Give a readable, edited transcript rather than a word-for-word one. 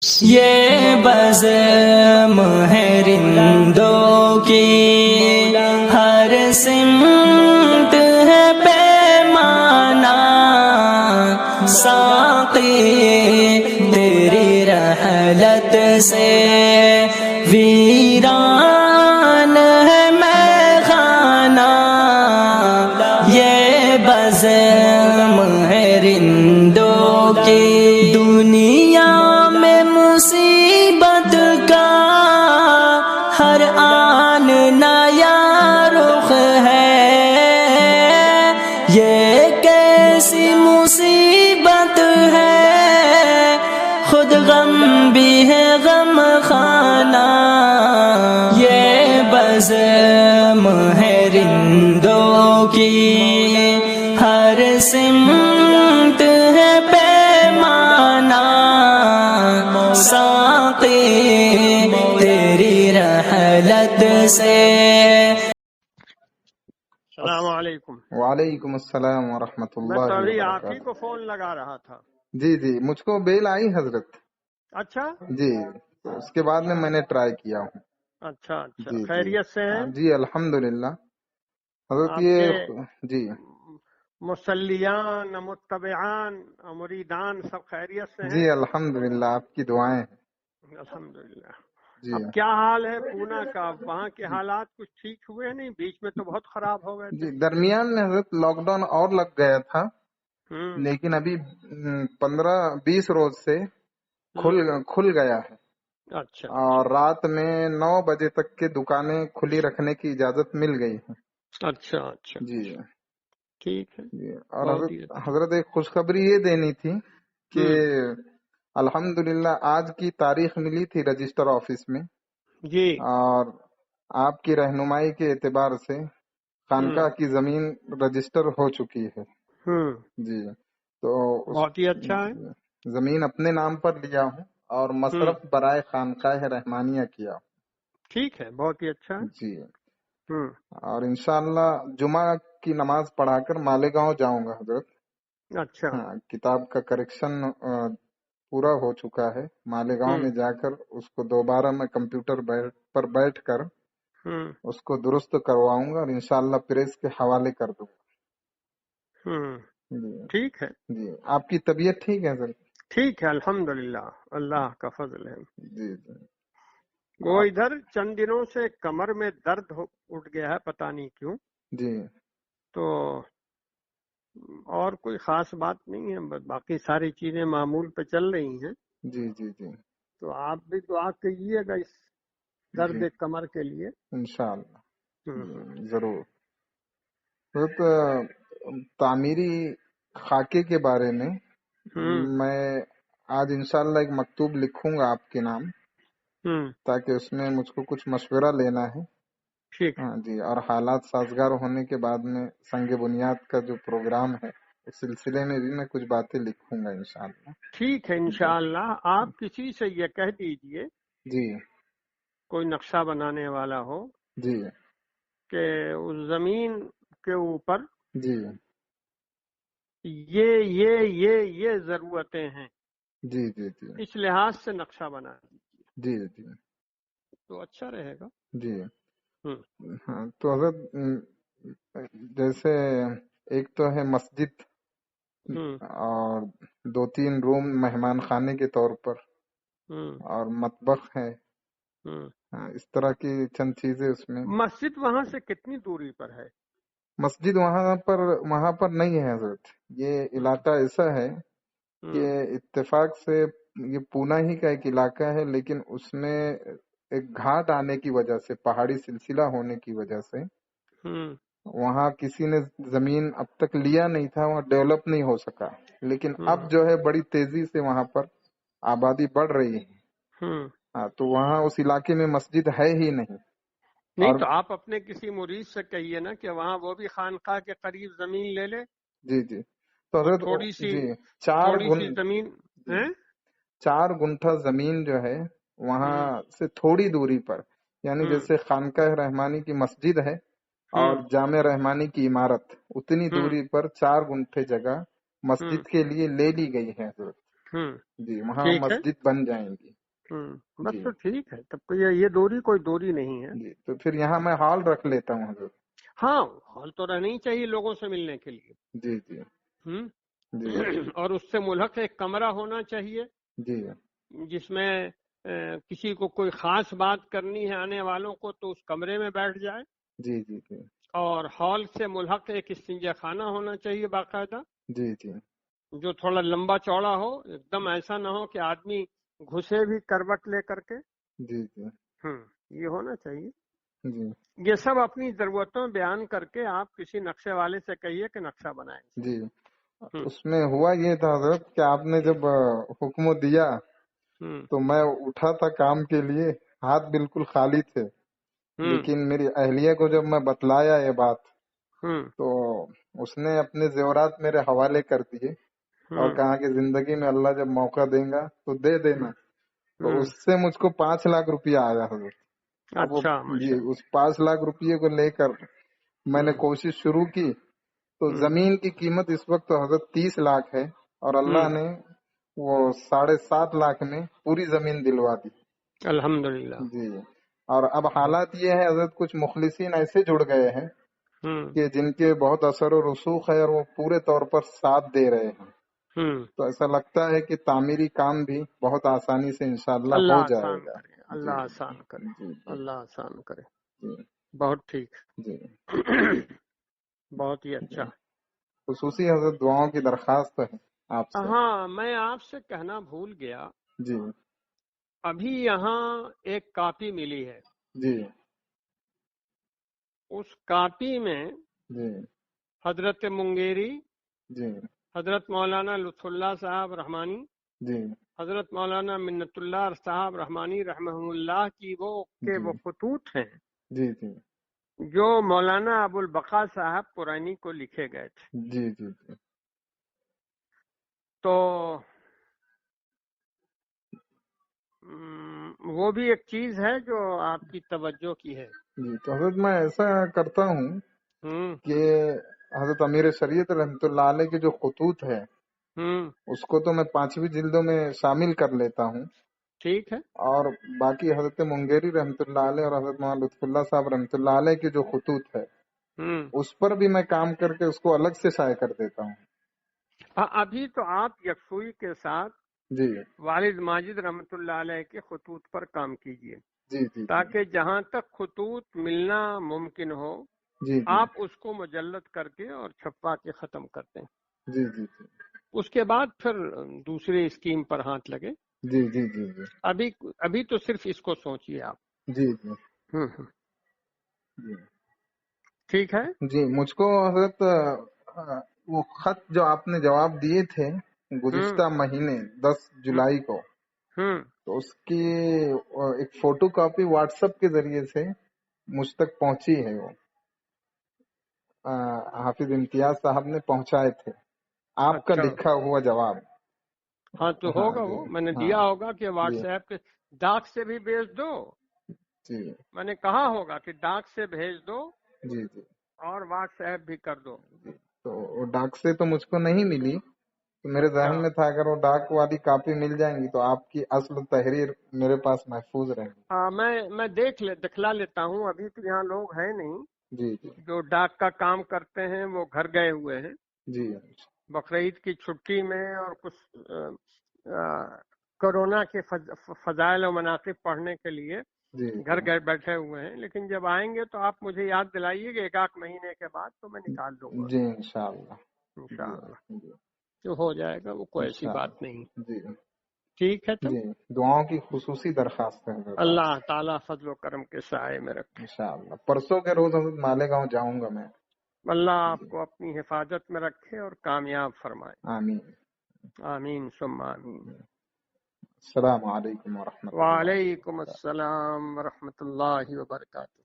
یہ بزم ہے رندوں کی ہر سمت ہے پیمانہ، ساقی تیری رحلت سے ویران ہے میخانہ، یہ بزم ہے رندوں کی دنیا میں مصیبت کا ہر آن نیا رخ ہے، یہ کیسی مصیبت ہے خود غم بھی ہے غم خانہ، یہ بزم ہے رندوں کی ہر سمت ہے پیمانہ، ساقی تیری رحلت سے۔ السلام علیکم۔ وعلیکم السلام ورحمۃ میں اللہ تو ابھی آپ ہی وبرکاتہ۔ کو فون لگا رہا تھا۔ جی مجھ کو بیل آئی حضرت۔ اچھا جی تو اس کے بعد میں نے ٹرائی کیا ہوں۔ اچھا اچھا، جی خیریت سے ہیں جی الحمدللہ حضرت۔ آپ یہ کے جی مسلیان متبعان مریدان سب خیریت سے جی ہیں؟ الحمدللہ آپ کی دعائیں ہیں۔ الحمدللہ۔ جی اب کیا حال ہے پونا کا؟ وہاں کے حالات کچھ ٹھیک ہوئے نہیں؟ بیچ میں تو بہت خراب ہو گئے تھے۔ جی درمیان میں حضرت لاک ڈاؤن اور لگ گیا تھا، ہوں لیکن ابھی 15-20 روز سے کھل گیا ہے، اچھا اور رات میں 9 بجے تک کے دکانیں کھلی رکھنے کی اجازت مل گئی ہے۔ اچھا اچھا، جی ٹھیک ہے، جی اور بہت ہی اچھا۔ حضرت ایک خوشخبری یہ دینی تھی کہ الحمدللہ آج کی تاریخ ملی تھی رجسٹر آفس میں، جی اور آپ کی رہنمائی کے اعتبار سے خانقاہ کی زمین رجسٹر ہو چکی ہے۔ جی تو بہت ہی اچھا ہے۔ زمین اپنے نام پر لیا ہوں اور مصرف برائے خانقاہ رحمانیہ کیا ہوں۔ ٹھیک ہے، بہت ہی اچھا ہے۔ جی اور انشاءاللہ جمعہ کی نماز پڑھا کر مالیگاؤں جاؤں گا حضرت۔ اچھا ہاں کتاب کا کریکشن پورا ہو چکا ہے، مالیگاؤں میں جا کر اس کو دوبارہ میں کمپیوٹر پر بیٹھ کر اس کو درست کرواؤں گا اور انشاءاللہ پریس کے حوالے کر دوں گا۔ جی ٹھیک ہے، جی آپ کی طبیعت ٹھیک ہے سر؟ ٹھیک ہے الحمدللہ، اللہ کا فضل ہے۔ جی وہ ادھر چند دنوں سے کمر میں درد اٹھ گیا ہے، پتہ نہیں کیوں، جی تو اور کوئی خاص بات نہیں ہے، بس باقی ساری چیزیں معمول پہ چل رہی ہیں۔ جی جی جی تو آپ بھی دعا کیجیے گا اس درد جی کمر کے لیے۔ انشاءاللہ جی ضرور۔ حضرت تعمیری خاکے کے بارے میں میں آج انشاءاللہ ایک مکتوب لکھوں گا آپ کے نام، تاکہ اس میں مجھ کو کچھ مشورہ لینا ہے۔ ٹھیک ہاں جی، اور حالات سازگار ہونے کے بعد میں سنگ بنیاد کا جو پروگرام ہے اس سلسلے میں بھی میں کچھ باتیں لکھوں گا انشاءاللہ۔ ٹھیک ہے انشاءاللہ۔ آپ کسی سے یہ کہہ دیجئے، جی کوئی نقشہ بنانے والا ہو، جی کہ اس زمین کے اوپر جی یہ ضرورتیں ہیں، جی جی جی اس لحاظ سے نقشہ بنا دیجیے جی جی تو اچھا رہے گا۔ جی ہاں تو حضرت جیسے ایک تو ہے مسجد، اور 2-3 روم مہمان خانے کے طور پر، اور مطبخ ہے، اس طرح کی چند چیزیں اس میں۔ مسجد وہاں سے کتنی دوری پر ہے؟ مسجد وہاں پر نہیں ہے حضرت۔ یہ علاقہ ایسا ہے کہ اتفاق سے یہ پونا ہی کا ایک علاقہ ہے، لیکن اس میں ایک گھاٹ آنے کی وجہ سے، پہاڑی سلسلہ ہونے کی وجہ سے وہاں کسی نے زمین اب تک لیا نہیں تھا، وہاں ڈیولپ نہیں ہو سکا، لیکن اب جو ہے بڑی تیزی سے وہاں پر آبادی بڑھ رہی ہے۔ ہاں تو وہاں اس علاقے میں مسجد ہے ہی نہیں۔ نہیں تو آپ اپنے کسی مرید سے کہیے نا کہ وہاں وہ بھی خانقاہ کے قریب زمین لے لے۔ جی تو حضرت تھوڑی سی جی 4 زمین ہے، 4 گنٹھا زمین جو ہے وہاں سے تھوڑی دوری پر، یعنی جیسے خانقاہ رحمانی کی مسجد ہے اور جامع رحمانی کی عمارت، اتنی دوری پر 4 گنٹھے جگہ مسجد کے لیے لے لی گئی ہے حضرت۔ جی وہاں مسجد بن جائیں گی۔ بس جی تو ٹھیک ہے، تب تو یہ دوری کوئی دوری نہیں ہے. جی. تو پھر یہاں میں ہال رکھ لیتا ہوں حضرت. ہاں ہال تو رہنا ہی چاہیے لوگوں سے ملنے کے لیے. جی جی ہم؟ جی اور اس سے ملحق ایک کمرہ ہونا چاہیے جی جس میں کسی کو کوئی خاص بات کرنی ہے آنے والوں کو تو اس کمرے میں بیٹھ جائے. جی جی جی اور ہال سے ملحق ایک استنجا خانہ ہونا چاہیے باقاعدہ، جی جی جو تھوڑا لمبا چوڑا ہو، ایک دم ایسا نہ ہو کہ آدمی گھسے بھی کروٹ لے کر کے. جی جی یہ ہونا چاہیے. جی یہ سب اپنی ضرورتوں بیان کر کے آپ کسی نقشے والے سے کہیے کہ نقشہ بنائیں. جی. اس میں ہوا یہ تھا حضرت کہ آپ نے جب حکم دیا تو میں اٹھا تھا کام کے لیے، ہاتھ بالکل خالی تھے، لیکن میری اہلیہ کو جب میں بتلایا یہ بات تو اس نے اپنے زیورات میرے حوالے کر دیے اور کہا کہ زندگی میں اللہ جب موقع دیں گا تو دے دینا. تو اس سے مجھ کو 5 لاکھ روپیہ آیا حضرت. اب وہ اچھا جی ماشاء اس 5 لاکھ روپیے کو لے کر میں نے کوشش شروع کی تو زمین کی قیمت اس وقت تو حضرت 30 لاکھ ہے اور اللہ نے وہ 7.5 لاکھ میں پوری زمین دلوا دی. الحمدللہ. جی. اور اب حالات یہ ہے حضرت کچھ مخلصین ایسے جڑ گئے ہیں کہ جن کے بہت اثر و رسوخ ہے اور وہ پورے طور پر ساتھ دے رہے ہیں. تو ایسا لگتا ہے کہ تعمیری کام بھی بہت آسانی سے انشاءاللہ اللہ ہو جائے آسان گا. کرے، اللہ آسان کرے، جی جی اللہ آسان کرے. جی بہت ٹھیک. جی بہت ہی اچھا. خصوصی حضرت دعاؤں کی درخواست ہے آپ سے. ہاں میں آپ سے کہنا بھول گیا، جی ابھی یہاں ایک کاپی ملی ہے، جی اس کاپی میں جی حضرت منگیری، جی حضرت مولانا لطف اللہ صاحب رحمانی، جی حضرت مولانا منت اللہ صاحب رحمانی رحمہ اللہ کی وہ خطوط ہیں جی جی جو مولانا ابو البقا صاحب پرانی کو لکھے گئے تھے. جی جی جی تو وہ بھی ایک چیز ہے جو آپ کی توجہ کی ہے. جی. تو حضرت میں ایسا کرتا ہوں کہ حضرت امیر شریعت رحمۃ اللہ علیہ کے جو خطوط ہے اس کو تو میں 5ویں جلدوں میں شامل کر لیتا ہوں. ٹھیک ہے. اور باقی حضرت منگیری رحمۃ اللہ علیہ اور حضرت مولانا لطف اللہ صاحب رحمۃ اللہ علیہ کے جو خطوط ہے اس پر بھی میں کام کر کے اس کو الگ سے شائع کر دیتا ہوں. ابھی تو آپ یکسوئی کے ساتھ جی والد ماجد رحمۃ اللہ علیہ کے خطوط پر کام کیجیے جی جی تاکہ جہاں تک خطوط ملنا ممکن ہو جی آپ اس کو مجلد کر کے اور چھپا کے ختم کر دیں. جی جی جی اس کے بعد پھر دوسری اسکیم پر ہاتھ لگے. جی جی جی جی ابھی تو صرف اس کو سوچیے آپ. جی جی جی ٹھیک ہے. جی. مجھ کو حضرت وہ خط جو آپ نے جواب دیے تھے گزشتہ مہینے 10 جولائی کو تو اس کی ایک فوٹو کاپی واٹس ایپ کے ذریعے سے مجھ تک پہنچی ہے. وہ حافظ امتیاز صاحب نے پہنچائے تھے آپ کا اچھا. لکھا ہوا جواب. ہاں تو ہوگا جی وہ میں نے ہاں دیا ہوگا کہ جی واٹس ایپ کے ڈاک سے بھی بھیج دو. جی میں نے کہا ہوگا کہ ڈاک سے بھیج دو جی جی اور واٹس ایپ بھی کر دو. تو وہ ڈاک سے تو مجھ کو نہیں ملی تو میرے اچھا. ذہن میں تھا اگر وہ ڈاک والی کاپی مل جائیں گی تو آپ کی اصل تحریر میرے پاس محفوظ رہے گی. میں دکھلا لیتا ہوں. ابھی تو یہاں لوگ ہیں نہیں جی جی جو ڈاک کا کام کرتے ہیں، وہ گھر گئے ہوئے ہیں جی بقرعید کی چھٹی میں اور کچھ کورونا کے فضائل و مناقب پڑھنے کے لیے جی گھر گئے بیٹھے ہوئے ہیں. لیکن جب آئیں گے تو آپ مجھے یاد دلائیے کہ 1 مہینے کے بعد تو میں نکال دوں گا جی انشاءاللہ. انشاءاللہ. جی جو ہو جائے گا وہ کوئی ایسی انشاءاللہ. بات نہیں. جی ٹھیک ہے. تو جی دعاؤں کی خصوصی درخواست ہے حضرت آپ اللہ سے. تعالیٰ فضل و کرم کے سائے میں رکھے. انشاءاللہ پرسوں کے روز حضرت مالیگاؤں جاؤں گا میں. اللہ آپ جی کو اپنی حفاظت میں رکھے اور کامیاب فرمائے. آمین. آمین ثم آمین. السلام علیکم ورحمۃ اللہ. وعلیکم السلام ورحمۃ اللہ وبرکاتہ.